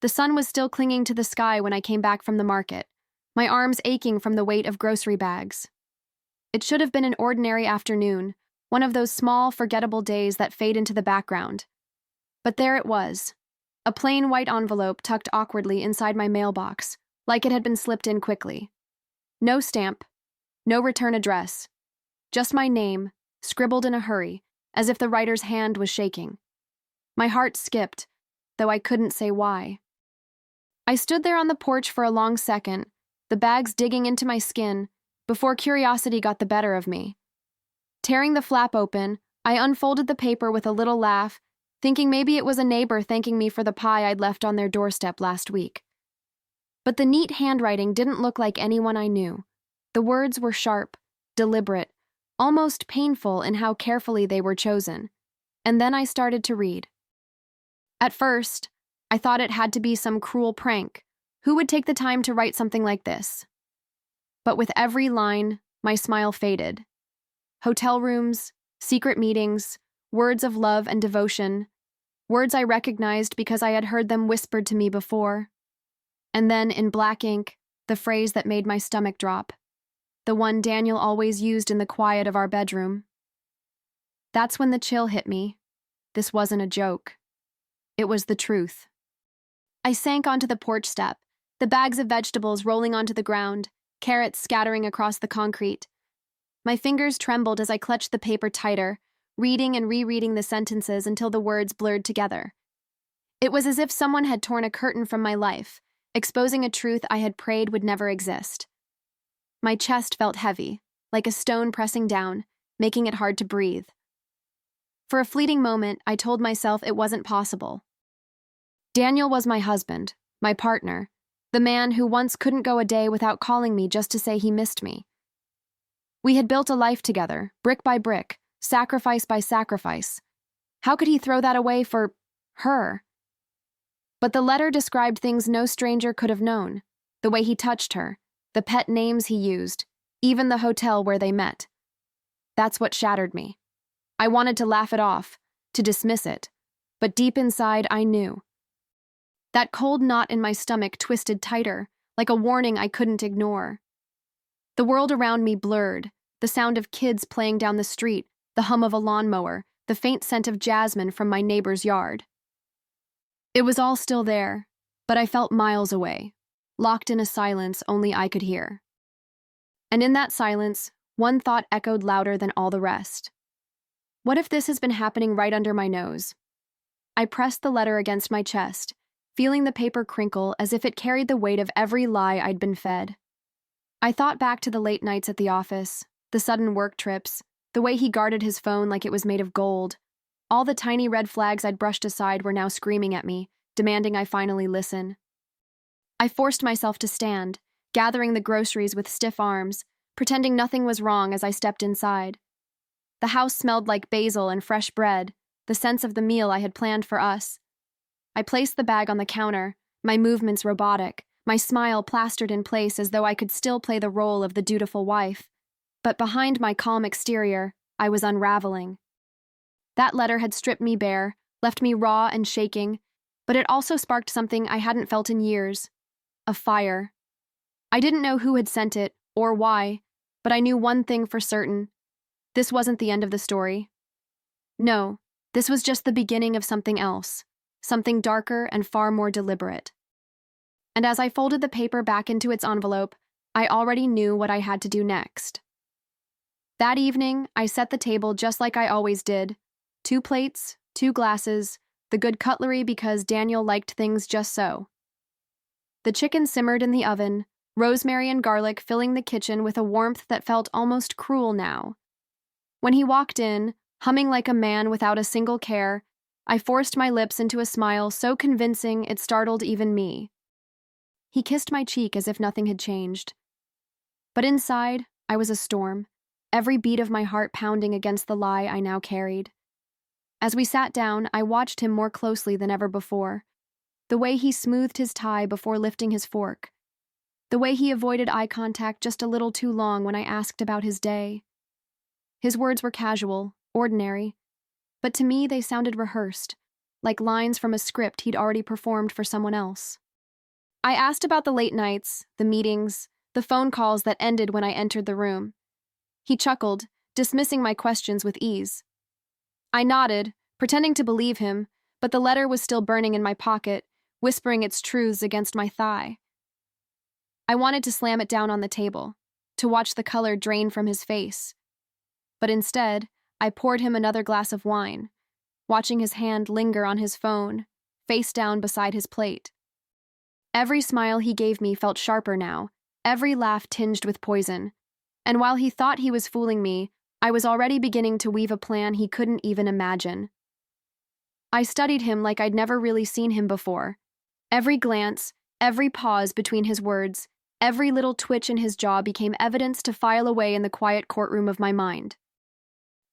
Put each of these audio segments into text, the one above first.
The sun was still clinging to the sky when I came back from the market, my arms aching from the weight of grocery bags. It should have been an ordinary afternoon, one of those small, forgettable days that fade into the background. But there it was, a plain white envelope tucked awkwardly inside my mailbox, like it had been slipped in quickly. No stamp, no return address, just my name, scribbled in a hurry, as if the writer's hand was shaking. My heart skipped, though I couldn't say why. I stood there on the porch for a long second, the bags digging into my skin, before curiosity got the better of me. Tearing the flap open, I unfolded the paper with a little laugh, thinking maybe it was a neighbor thanking me for the pie I'd left on their doorstep last week. But the neat handwriting didn't look like anyone I knew. The words were sharp, deliberate, almost painful in how carefully they were chosen. And then I started to read. At first, I thought it had to be some cruel prank. Who would take the time to write something like this? But with every line, my smile faded. Hotel rooms, secret meetings, words of love and devotion, words I recognized because I had heard them whispered to me before. And then, in black ink, the phrase that made my stomach drop, the one Daniel always used in the quiet of our bedroom. That's when the chill hit me. This wasn't a joke. It was the truth. I sank onto the porch step, the bags of vegetables rolling onto the ground, carrots scattering across the concrete. My fingers trembled as I clutched the paper tighter, reading and rereading the sentences until the words blurred together. It was as if someone had torn a curtain from my life, exposing a truth I had prayed would never exist. My chest felt heavy, like a stone pressing down, making it hard to breathe. For a fleeting moment, I told myself it wasn't possible. Daniel was my husband, my partner, the man who once couldn't go a day without calling me just to say he missed me. We had built a life together, brick by brick, sacrifice by sacrifice. How could he throw that away for her? But the letter described things no stranger could have known, the way he touched her, the pet names he used, even the hotel where they met. That's what shattered me. I wanted to laugh it off, to dismiss it, but deep inside I knew. That cold knot in my stomach twisted tighter, like a warning I couldn't ignore. The world around me blurred, the sound of kids playing down the street, the hum of a lawnmower, the faint scent of jasmine from my neighbor's yard. It was all still there, but I felt miles away, locked in a silence only I could hear. And in that silence, one thought echoed louder than all the rest. What if this has been happening right under my nose? I pressed the letter against my chest, feeling the paper crinkle as if it carried the weight of every lie I'd been fed. I thought back to the late nights at the office, the sudden work trips, the way he guarded his phone like it was made of gold. All the tiny red flags I'd brushed aside were now screaming at me, demanding I finally listen. I forced myself to stand, gathering the groceries with stiff arms, pretending nothing was wrong as I stepped inside. The house smelled like basil and fresh bread, the sense of the meal I had planned for us. I placed the bag on the counter, my movements robotic, my smile plastered in place as though I could still play the role of the dutiful wife. But behind my calm exterior, I was unraveling. That letter had stripped me bare, left me raw and shaking, but it also sparked something I hadn't felt in years. A fire. I didn't know who had sent it, or why, but I knew one thing for certain. This wasn't the end of the story. No, this was just the beginning of something else. Something darker and far more deliberate. And as I folded the paper back into its envelope, I already knew what I had to do next. That evening, I set the table just like I always did. 2 plates, 2 glasses, the good cutlery because Daniel liked things just so. The chicken simmered in the oven, rosemary and garlic filling the kitchen with a warmth that felt almost cruel now. When he walked in, humming like a man without a single care, I forced my lips into a smile so convincing it startled even me. He kissed my cheek as if nothing had changed. But inside, I was a storm, every beat of my heart pounding against the lie I now carried. As we sat down, I watched him more closely than ever before. The way he smoothed his tie before lifting his fork. The way he avoided eye contact just a little too long when I asked about his day. His words were casual, ordinary, but to me they sounded rehearsed, like lines from a script he'd already performed for someone else. I asked about the late nights, the meetings, the phone calls that ended when I entered the room. He chuckled, dismissing my questions with ease. I nodded, pretending to believe him, but the letter was still burning in my pocket, whispering its truths against my thigh. I wanted to slam it down on the table, to watch the color drain from his face. But instead, I poured him another glass of wine, watching his hand linger on his phone, face down beside his plate. Every smile he gave me felt sharper now, every laugh tinged with poison. And while he thought he was fooling me, I was already beginning to weave a plan he couldn't even imagine. I studied him like I'd never really seen him before. Every glance, every pause between his words, every little twitch in his jaw became evidence to file away in the quiet courtroom of my mind.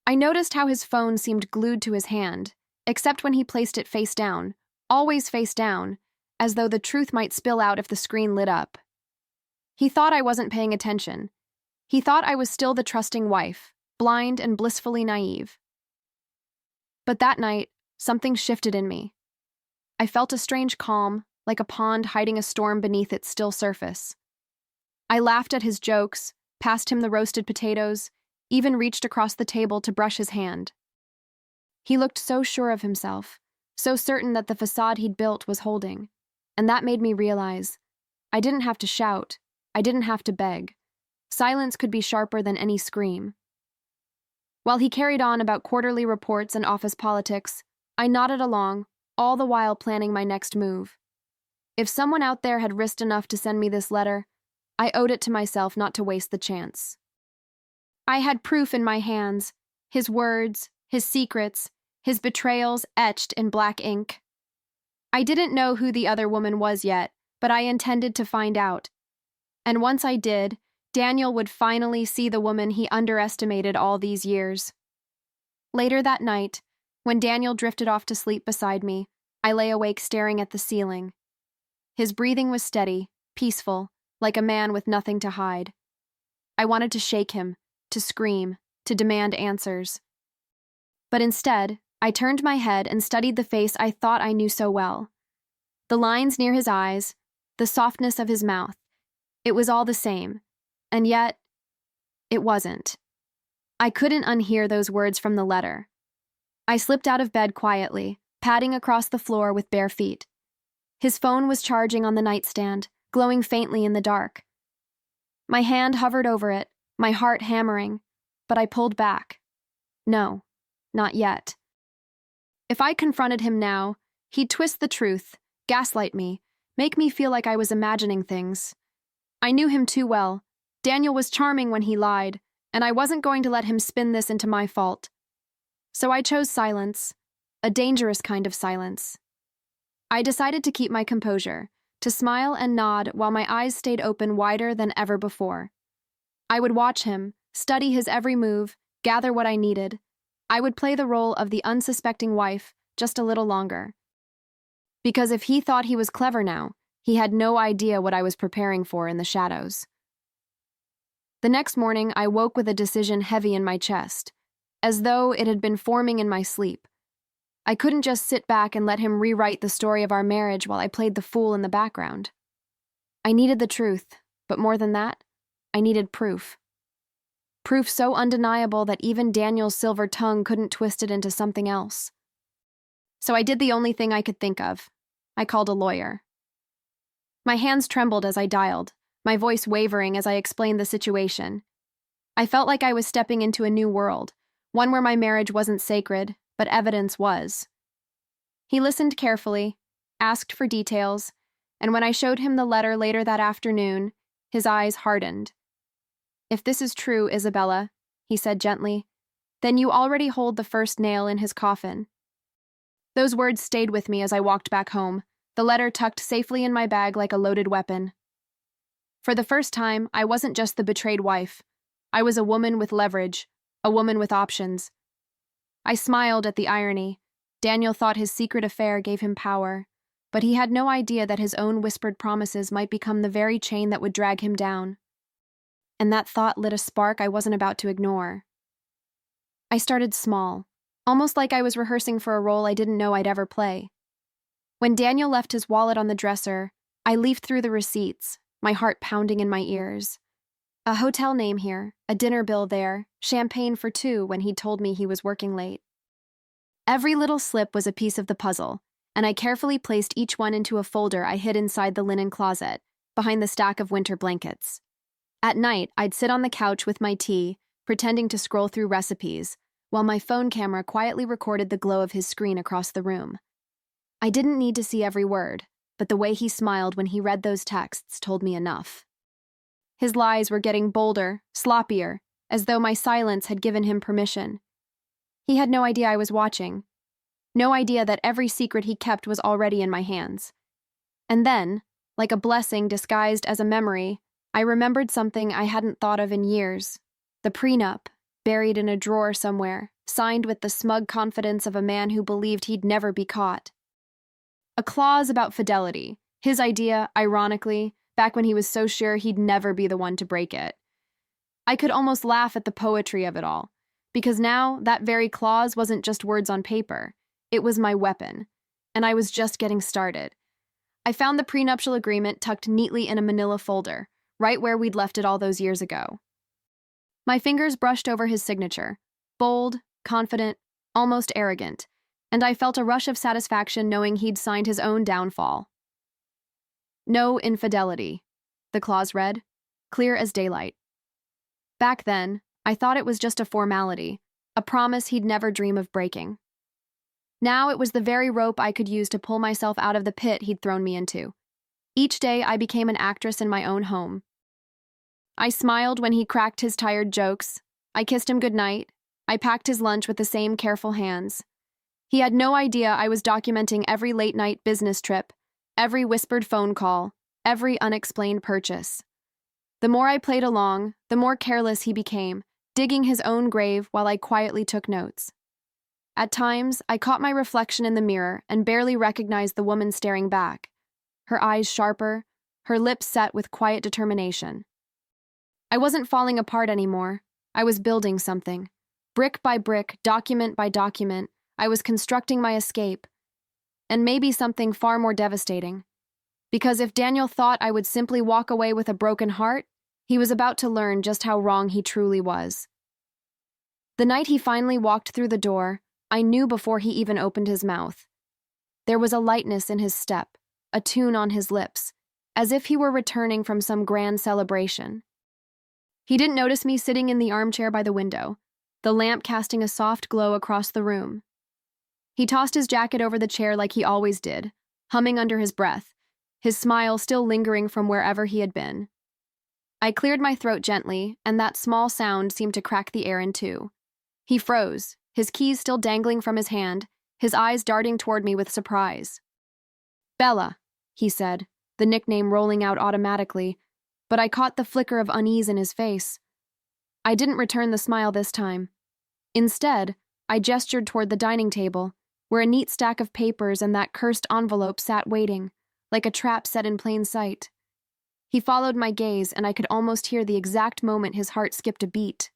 I noticed how his phone seemed glued to his hand, except when he placed it face down, always face down, as though the truth might spill out if the screen lit up. He thought I wasn't paying attention. He thought I was still the trusting wife, blind and blissfully naive. But that night, something shifted in me. I felt a strange calm, like a pond hiding a storm beneath its still surface. I laughed at his jokes, passed him the roasted potatoes, even reached across the table to brush his hand. He looked so sure of himself, so certain that the facade he'd built was holding, and that made me realize I didn't have to shout, I didn't have to beg. Silence could be sharper than any scream. While he carried on about quarterly reports and office politics, I nodded along, all the while planning my next move. If someone out there had risked enough to send me this letter, I owed it to myself not to waste the chance. I had proof in my hands, his words, his secrets, his betrayals etched in black ink. I didn't know who the other woman was yet, but I intended to find out. And once I did, Daniel would finally see the woman he underestimated all these years. Later that night, when Daniel drifted off to sleep beside me, I lay awake staring at the ceiling. His breathing was steady, peaceful, like a man with nothing to hide. I wanted to shake him, to scream, to demand answers. But instead, I turned my head and studied the face I thought I knew so well. The lines near his eyes, the softness of his mouth. It was all the same, and yet, it wasn't. I couldn't unhear those words from the letter. I slipped out of bed quietly, padding across the floor with bare feet. His phone was charging on the nightstand, glowing faintly in the dark. My hand hovered over it, my heart hammering, but I pulled back. No, not yet. If I confronted him now, he'd twist the truth, gaslight me, make me feel like I was imagining things. I knew him too well. Daniel was charming when he lied, and I wasn't going to let him spin this into my fault. So I chose silence, a dangerous kind of silence. I decided to keep my composure, to smile and nod while my eyes stayed open wider than ever before. I would watch him, study his every move, gather what I needed. I would play the role of the unsuspecting wife just a little longer. Because if he thought he was clever now, he had no idea what I was preparing for in the shadows. The next morning, I woke with a decision heavy in my chest, as though it had been forming in my sleep. I couldn't just sit back and let him rewrite the story of our marriage while I played the fool in the background. I needed the truth, but more than that, I needed proof. Proof so undeniable that even Daniel's silver tongue couldn't twist it into something else. So I did the only thing I could think of. I called a lawyer. My hands trembled as I dialed, my voice wavering as I explained the situation. I felt like I was stepping into a new world, one where my marriage wasn't sacred, but evidence was. He listened carefully, asked for details, and when I showed him the letter later that afternoon, his eyes hardened. "If this is true, Isabella," he said gently, "then you already hold the first nail in his coffin." Those words stayed with me as I walked back home, the letter tucked safely in my bag like a loaded weapon. For the first time, I wasn't just the betrayed wife. I was a woman with leverage, a woman with options. I smiled at the irony. Daniel thought his secret affair gave him power, but he had no idea that his own whispered promises might become the very chain that would drag him down. And that thought lit a spark I wasn't about to ignore. I started small, almost like I was rehearsing for a role I didn't know I'd ever play. When Daniel left his wallet on the dresser, I leafed through the receipts, my heart pounding in my ears. A hotel name here, a dinner bill there, champagne for two when he told me he was working late. Every little slip was a piece of the puzzle, and I carefully placed each one into a folder I hid inside the linen closet, behind the stack of winter blankets. At night, I'd sit on the couch with my tea, pretending to scroll through recipes, while my phone camera quietly recorded the glow of his screen across the room. I didn't need to see every word, but the way he smiled when he read those texts told me enough. His lies were getting bolder, sloppier, as though my silence had given him permission. He had no idea I was watching. No idea that every secret he kept was already in my hands. And then, like a blessing disguised as a memory, I remembered something I hadn't thought of in years. The prenup, buried in a drawer somewhere, signed with the smug confidence of a man who believed he'd never be caught. A clause about fidelity, his idea, ironically, back when he was so sure he'd never be the one to break it. I could almost laugh at the poetry of it all, because now that very clause wasn't just words on paper. It was my weapon, and I was just getting started. I found the prenuptial agreement tucked neatly in a manila folder, right where we'd left it all those years ago. My fingers brushed over his signature, bold, confident, almost arrogant, and I felt a rush of satisfaction knowing he'd signed his own downfall. No infidelity, the clause read, clear as daylight. Back then, I thought it was just a formality, a promise he'd never dream of breaking. Now it was the very rope I could use to pull myself out of the pit he'd thrown me into. Each day I became an actress in my own home. I smiled when he cracked his tired jokes. I kissed him goodnight. I packed his lunch with the same careful hands. He had no idea I was documenting every late-night business trip, every whispered phone call, every unexplained purchase. The more I played along, the more careless he became, digging his own grave while I quietly took notes. At times, I caught my reflection in the mirror and barely recognized the woman staring back, her eyes sharper, her lips set with quiet determination. I wasn't falling apart anymore. I was building something. Brick by brick, document by document, I was constructing my escape. And maybe something far more devastating. Because if Daniel thought I would simply walk away with a broken heart, he was about to learn just how wrong he truly was. The night he finally walked through the door, I knew before he even opened his mouth. There was a lightness in his step, a tune on his lips, as if he were returning from some grand celebration. He didn't notice me sitting in the armchair by the window, the lamp casting a soft glow across the room. He tossed his jacket over the chair like he always did, humming under his breath, his smile still lingering from wherever he had been. I cleared my throat gently, and that small sound seemed to crack the air in two. He froze, his keys still dangling from his hand, his eyes darting toward me with surprise. "Bella," he said, the nickname rolling out automatically, but I caught the flicker of unease in his face. I didn't return the smile this time. Instead, I gestured toward the dining table, where a neat stack of papers and that cursed envelope sat waiting, like a trap set in plain sight. He followed my gaze, and I could almost hear the exact moment his heart skipped a beat.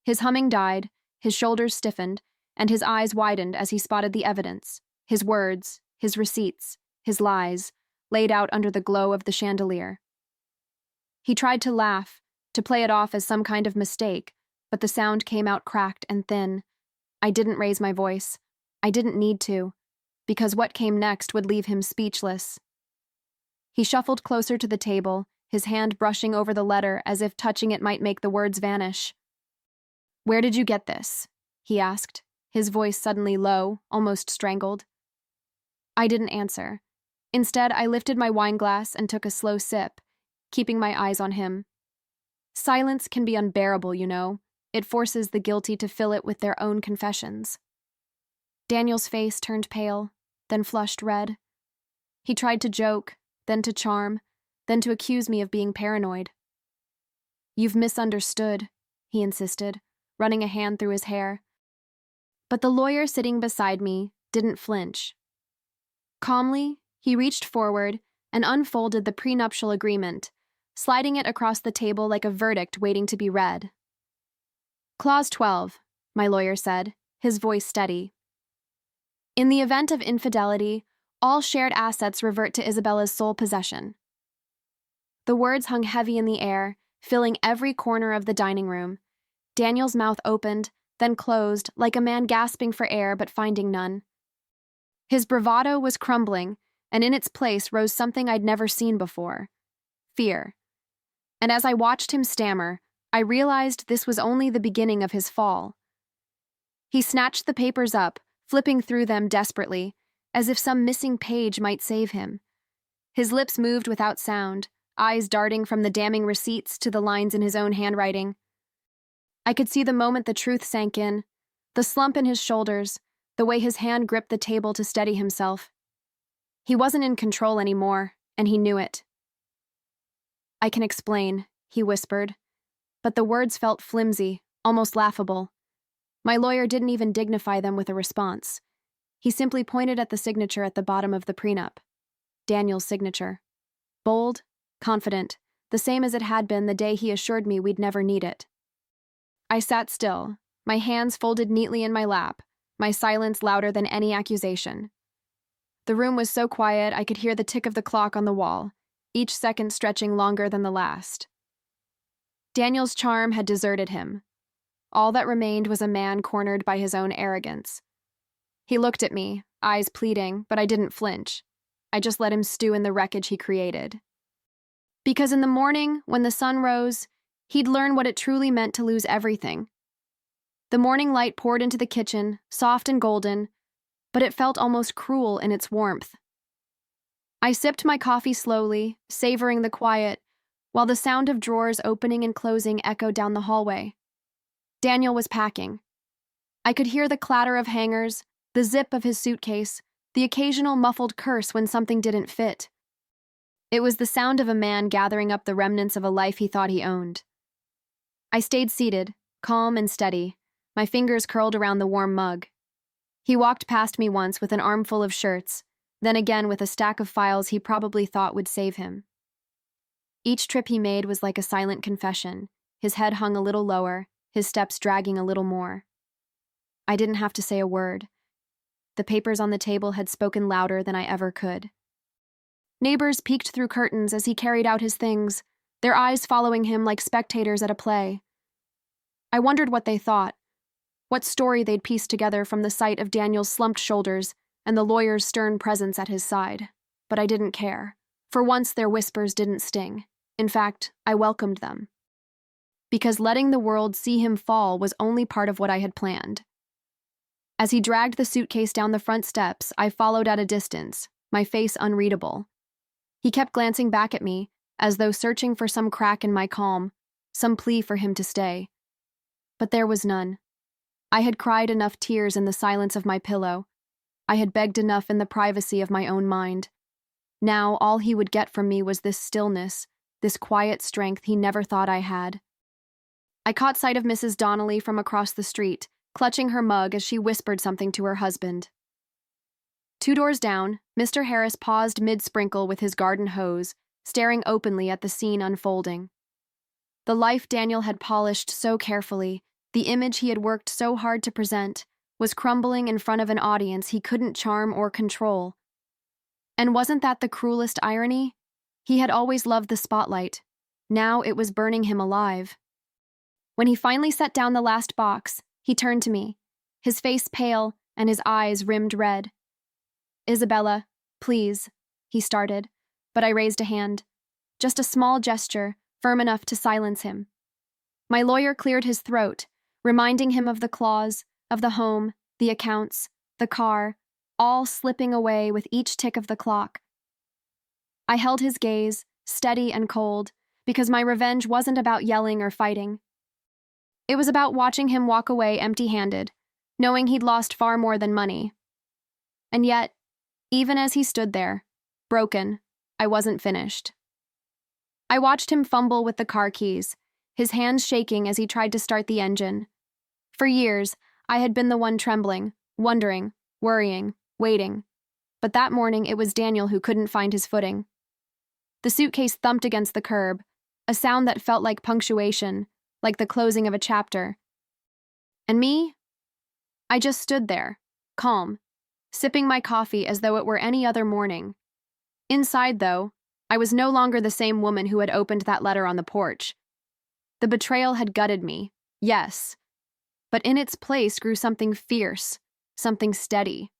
His humming died, his shoulders stiffened, and his eyes widened as he spotted the evidence, his words, his receipts, his lies, laid out under the glow of the chandelier. He tried to laugh, to play it off as some kind of mistake, but the sound came out cracked and thin. I didn't raise my voice. I didn't need to, because what came next would leave him speechless. He shuffled closer to the table, his hand brushing over the letter as if touching it might make the words vanish. "Where did you get this?" he asked, his voice suddenly low, almost strangled. I didn't answer. Instead, I lifted my wine glass and took a slow sip, keeping my eyes on him. Silence can be unbearable, you know. It forces the guilty to fill it with their own confessions. Daniel's face turned pale, then flushed red. He tried to joke, then to charm, then to accuse me of being paranoid. "You've misunderstood," he insisted, running a hand through his hair. But the lawyer sitting beside me didn't flinch. Calmly, he reached forward and unfolded the prenuptial agreement, sliding it across the table like a verdict waiting to be read. "Clause 12, my lawyer said, his voice steady. In the event of infidelity, all shared assets revert to Isabella's sole possession. The words hung heavy in the air, filling every corner of the dining room. Daniel's mouth opened, then closed, like a man gasping for air but finding none. His bravado was crumbling, and in its place rose something I'd never seen before: fear. And as I watched him stammer, I realized this was only the beginning of his fall. He snatched the papers up, flipping through them desperately, as if some missing page might save him. His lips moved without sound, eyes darting from the damning receipts to the lines in his own handwriting. I could see the moment the truth sank in, the slump in his shoulders, the way his hand gripped the table to steady himself. He wasn't in control anymore, and he knew it. "I can explain," he whispered, but the words felt flimsy, almost laughable. My lawyer didn't even dignify them with a response. He simply pointed at the signature at the bottom of the prenup. Daniel's signature. Bold, confident, the same as it had been the day he assured me we'd never need it. I sat still, my hands folded neatly in my lap, my silence louder than any accusation. The room was so quiet I could hear the tick of the clock on the wall, each second stretching longer than the last. Daniel's charm had deserted him. All that remained was a man cornered by his own arrogance. He looked at me, eyes pleading, but I didn't flinch. I just let him stew in the wreckage he created. Because in the morning, when the sun rose, he'd learn what it truly meant to lose everything. The morning light poured into the kitchen, soft and golden, but it felt almost cruel in its warmth. I sipped my coffee slowly, savoring the quiet, while the sound of drawers opening and closing echoed down the hallway. Daniel was packing. I could hear the clatter of hangers, the zip of his suitcase, the occasional muffled curse when something didn't fit. It was the sound of a man gathering up the remnants of a life he thought he owned. I stayed seated, calm and steady, my fingers curled around the warm mug. He walked past me once with an armful of shirts, then again with a stack of files he probably thought would save him. Each trip he made was like a silent confession, his head hung a little lower, his steps dragging a little more. I didn't have to say a word. The papers on the table had spoken louder than I ever could. Neighbors peeked through curtains as he carried out his things, their eyes following him like spectators at a play. I wondered what they thought, what story they'd pieced together from the sight of Daniel's slumped shoulders and the lawyer's stern presence at his side. But I didn't care. For once, their whispers didn't sting. In fact, I welcomed them. Because letting the world see him fall was only part of what I had planned. As he dragged the suitcase down the front steps, I followed at a distance, my face unreadable. He kept glancing back at me, as though searching for some crack in my calm, some plea for him to stay. But there was none. I had cried enough tears in the silence of my pillow. I had begged enough in the privacy of my own mind. Now all he would get from me was this stillness, this quiet strength he never thought I had. I caught sight of Mrs. Donnelly from across the street, clutching her mug as she whispered something to her husband. 2 doors down, Mr. Harris paused mid-sprinkle with his garden hose, staring openly at the scene unfolding. The life Daniel had polished so carefully, the image he had worked so hard to present, was crumbling in front of an audience he couldn't charm or control. And wasn't that the cruelest irony? He had always loved the spotlight. Now it was burning him alive. When he finally set down the last box, he turned to me, his face pale and his eyes rimmed red. "Isabella, please," he started, but I raised a hand. Just a small gesture, firm enough to silence him. My lawyer cleared his throat, reminding him of the clause, of the home, the accounts, the car, all slipping away with each tick of the clock. I held his gaze, steady and cold, because my revenge wasn't about yelling or fighting. It was about watching him walk away empty-handed, knowing he'd lost far more than money. And yet, even as he stood there, broken, I wasn't finished. I watched him fumble with the car keys, his hands shaking as he tried to start the engine. For years, I had been the one trembling, wondering, worrying, waiting. But that morning it was Daniel who couldn't find his footing. The suitcase thumped against the curb, a sound that felt like punctuation, like the closing of a chapter. And me? I just stood there, calm, sipping my coffee as though it were any other morning. Inside, though, I was no longer the same woman who had opened that letter on the porch. The betrayal had gutted me, yes, but in its place grew something fierce, something steady.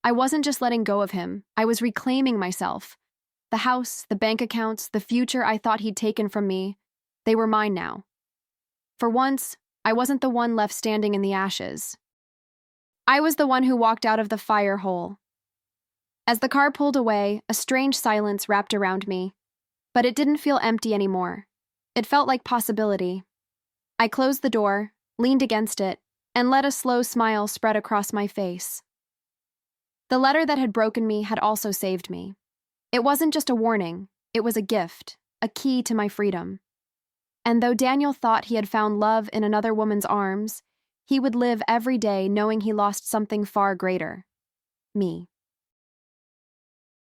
I wasn't just letting go of him, I was reclaiming myself. The house, the bank accounts, the future I thought he'd taken from me, they were mine now. For once, I wasn't the one left standing in the ashes. I was the one who walked out of the fire hole. As the car pulled away, a strange silence wrapped around me. But it didn't feel empty anymore. It felt like possibility. I closed the door, leaned against it, and let a slow smile spread across my face. The letter that had broken me had also saved me. It wasn't just a warning, it was a gift, a key to my freedom. And though Daniel thought he had found love in another woman's arms, he would live every day knowing he lost something far greater: me.